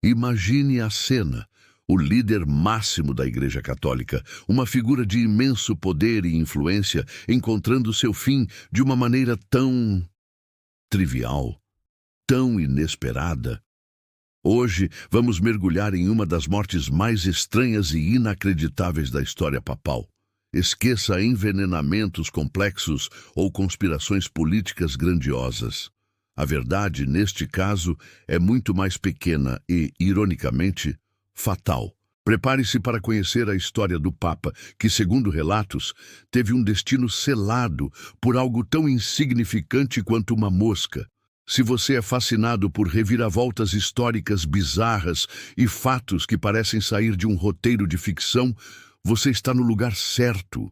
Imagine a cena. O líder máximo da Igreja Católica, uma figura de imenso poder e influência, encontrando seu fim de uma maneira tão trivial, tão inesperada. Hoje vamos mergulhar em uma das mortes mais estranhas e inacreditáveis da história papal. Esqueça envenenamentos complexos ou conspirações políticas grandiosas. A verdade, neste caso, é muito mais pequena e, ironicamente, fatal. Prepare-se para conhecer a história do Papa, que, segundo relatos, teve um destino selado por algo tão insignificante quanto uma mosca. Se você é fascinado por reviravoltas históricas bizarras e fatos que parecem sair de um roteiro de ficção, você está no lugar certo.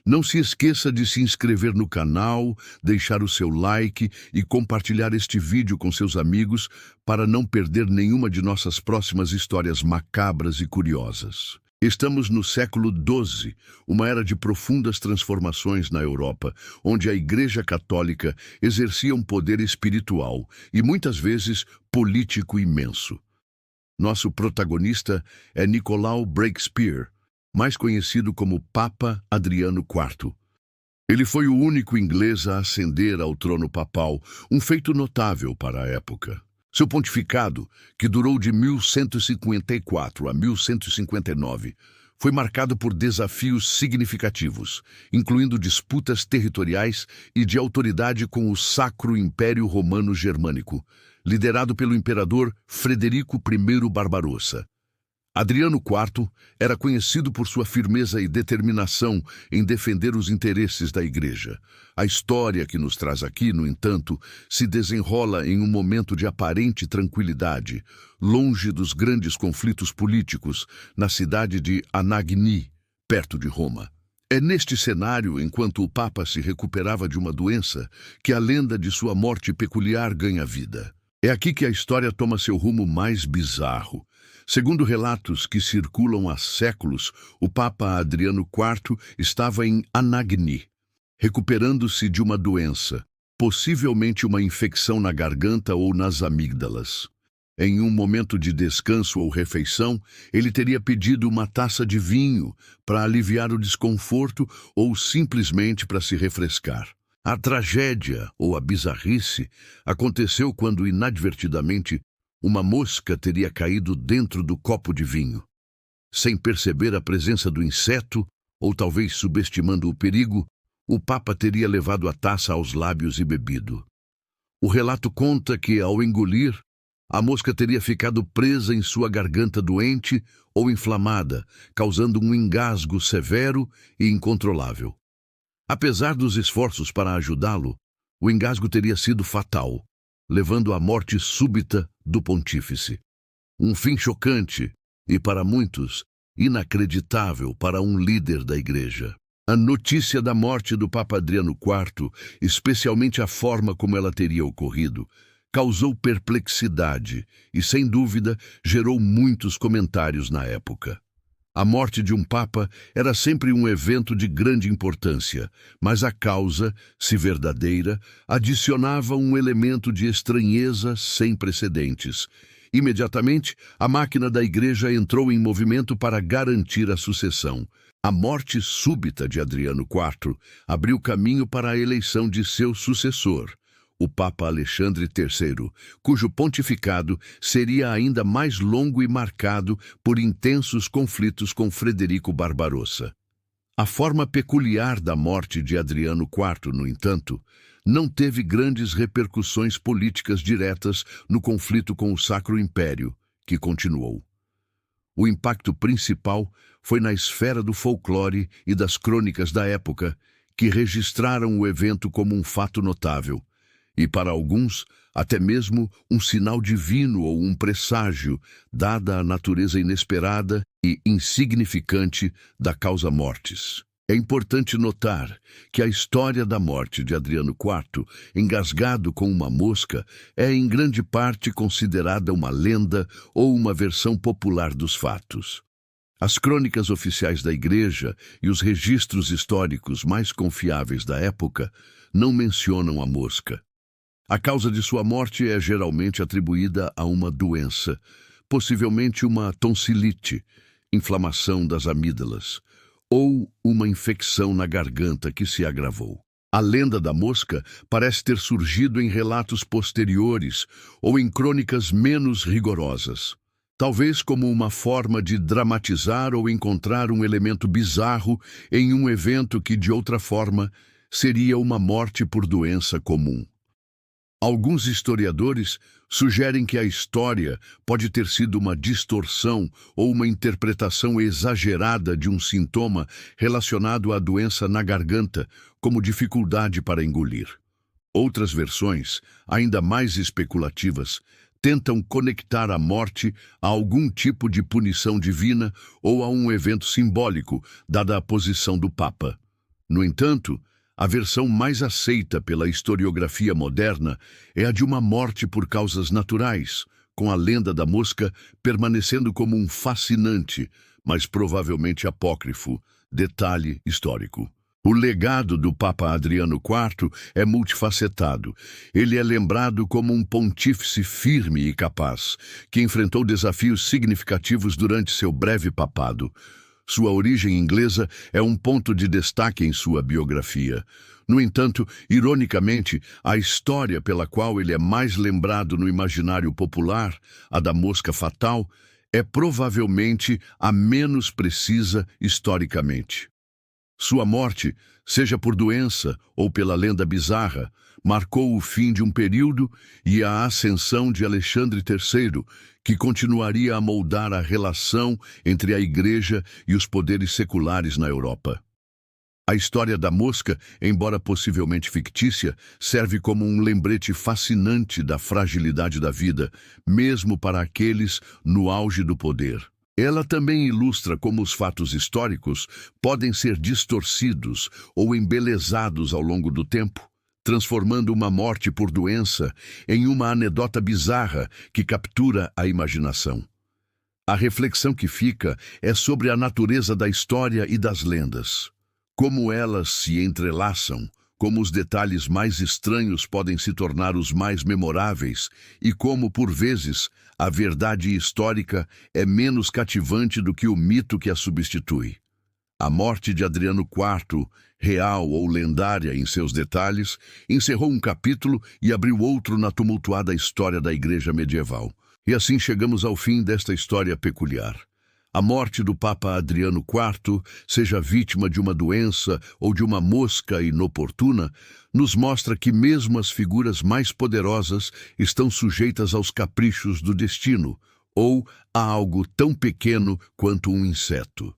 Não se esqueça de se inscrever no canal, deixar o seu like e compartilhar este vídeo com seus amigos para não perder nenhuma de nossas próximas histórias macabras e curiosas. Estamos no século XII, uma era de profundas transformações na Europa, onde a Igreja Católica exercia um poder espiritual e muitas vezes político imenso. Nosso protagonista é Nicolau Breakspere, mais conhecido como Papa Adriano IV. Ele foi o único inglês a ascender ao trono papal, um feito notável para a época. Seu pontificado, que durou de 1154 a 1159, foi marcado por desafios significativos, incluindo disputas territoriais e de autoridade com o Sacro Império Romano Germânico, liderado pelo imperador Frederico I Barbarossa. Adriano IV era conhecido por sua firmeza e determinação em defender os interesses da Igreja. A história que nos traz aqui, no entanto, se desenrola em um momento de aparente tranquilidade, longe dos grandes conflitos políticos, na cidade de Anagni, perto de Roma. É neste cenário, enquanto o Papa se recuperava de uma doença, que a lenda de sua morte peculiar ganha vida. É aqui que a história toma seu rumo mais bizarro. Segundo relatos que circulam há séculos, o Papa Adriano IV estava em Anagni, recuperando-se de uma doença, possivelmente uma infecção na garganta ou nas amígdalas. Em um momento de descanso ou refeição, ele teria pedido uma taça de vinho para aliviar o desconforto ou simplesmente para se refrescar. A tragédia, ou a bizarrice, aconteceu quando, inadvertidamente, uma mosca teria caído dentro do copo de vinho. Sem perceber a presença do inseto, ou talvez subestimando o perigo, o Papa teria levado a taça aos lábios e bebido. O relato conta que, ao engolir, a mosca teria ficado presa em sua garganta doente ou inflamada, causando um engasgo severo e incontrolável. Apesar dos esforços para ajudá-lo, o engasgo teria sido fatal, levando à morte súbita do pontífice. Um fim chocante e, para muitos, inacreditável para um líder da Igreja. A notícia da morte do Papa Adriano IV, especialmente a forma como ela teria ocorrido, causou perplexidade e, sem dúvida, gerou muitos comentários na época. A morte de um Papa era sempre um evento de grande importância, mas a causa, se verdadeira, adicionava um elemento de estranheza sem precedentes. Imediatamente, a máquina da Igreja entrou em movimento para garantir a sucessão. A morte súbita de Adriano IV abriu caminho para a eleição de seu sucessor, o Papa Alexandre III, cujo pontificado seria ainda mais longo e marcado por intensos conflitos com Frederico Barbarossa. A forma peculiar da morte de Adriano IV, no entanto, não teve grandes repercussões políticas diretas no conflito com o Sacro Império, que continuou. O impacto principal foi na esfera do folclore e das crônicas da época, que registraram o evento como um fato notável, e para alguns, até mesmo um sinal divino ou um presságio, dada a natureza inesperada e insignificante da causa mortis. É importante notar que a história da morte de Adriano IV, engasgado com uma mosca, é em grande parte considerada uma lenda ou uma versão popular dos fatos. As crônicas oficiais da Igreja e os registros históricos mais confiáveis da época não mencionam a mosca. A causa de sua morte é geralmente atribuída a uma doença, possivelmente uma tonsilite, inflamação das amígdalas, ou uma infecção na garganta que se agravou. A lenda da mosca parece ter surgido em relatos posteriores ou em crônicas menos rigorosas, talvez como uma forma de dramatizar ou encontrar um elemento bizarro em um evento que, de outra forma, seria uma morte por doença comum. Alguns historiadores sugerem que a história pode ter sido uma distorção ou uma interpretação exagerada de um sintoma relacionado à doença na garganta, como dificuldade para engolir. Outras versões, ainda mais especulativas, tentam conectar a morte a algum tipo de punição divina ou a um evento simbólico, dada a posição do Papa. No entanto, a versão mais aceita pela historiografia moderna é a de uma morte por causas naturais, com a lenda da mosca permanecendo como um fascinante, mas provavelmente apócrifo, detalhe histórico. O legado do Papa Adriano IV é multifacetado. Ele é lembrado como um pontífice firme e capaz, que enfrentou desafios significativos durante seu breve papado. Sua origem inglesa é um ponto de destaque em sua biografia. No entanto, ironicamente, a história pela qual ele é mais lembrado no imaginário popular, a da mosca fatal, é provavelmente a menos precisa historicamente. Sua morte, seja por doença ou pela lenda bizarra, marcou o fim de um período e a ascensão de Alexandre III, que continuaria a moldar a relação entre a Igreja e os poderes seculares na Europa. A história da mosca, embora possivelmente fictícia, serve como um lembrete fascinante da fragilidade da vida, mesmo para aqueles no auge do poder. Ela também ilustra como os fatos históricos podem ser distorcidos ou embelezados ao longo do tempo, transformando uma morte por doença em uma anedota bizarra que captura a imaginação. A reflexão que fica é sobre a natureza da história e das lendas. Como elas se entrelaçam, como os detalhes mais estranhos podem se tornar os mais memoráveis e como, por vezes, a verdade histórica é menos cativante do que o mito que a substitui. A morte de Adriano IV, real ou lendária em seus detalhes, encerrou um capítulo e abriu outro na tumultuada história da Igreja medieval. E assim chegamos ao fim desta história peculiar. A morte do Papa Adriano IV, seja vítima de uma doença ou de uma mosca inoportuna, nos mostra que mesmo as figuras mais poderosas estão sujeitas aos caprichos do destino, ou a algo tão pequeno quanto um inseto.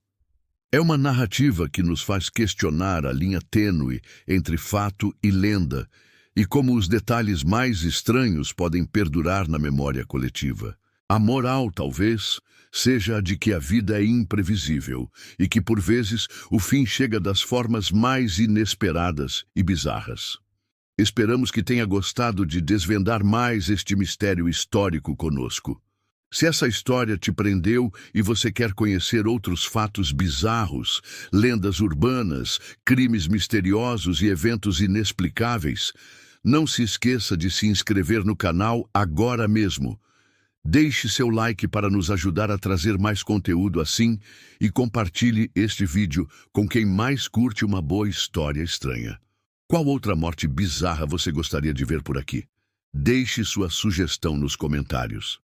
É uma narrativa que nos faz questionar a linha tênue entre fato e lenda, e como os detalhes mais estranhos podem perdurar na memória coletiva. A moral, talvez, seja a de que a vida é imprevisível e que, por vezes, o fim chega das formas mais inesperadas e bizarras. Esperamos que tenha gostado de desvendar mais este mistério histórico conosco. Se essa história te prendeu e você quer conhecer outros fatos bizarros, lendas urbanas, crimes misteriosos e eventos inexplicáveis, não se esqueça de se inscrever no canal agora mesmo. Deixe seu like para nos ajudar a trazer mais conteúdo assim e compartilhe este vídeo com quem mais curte uma boa história estranha. Qual outra morte bizarra você gostaria de ver por aqui? Deixe sua sugestão nos comentários.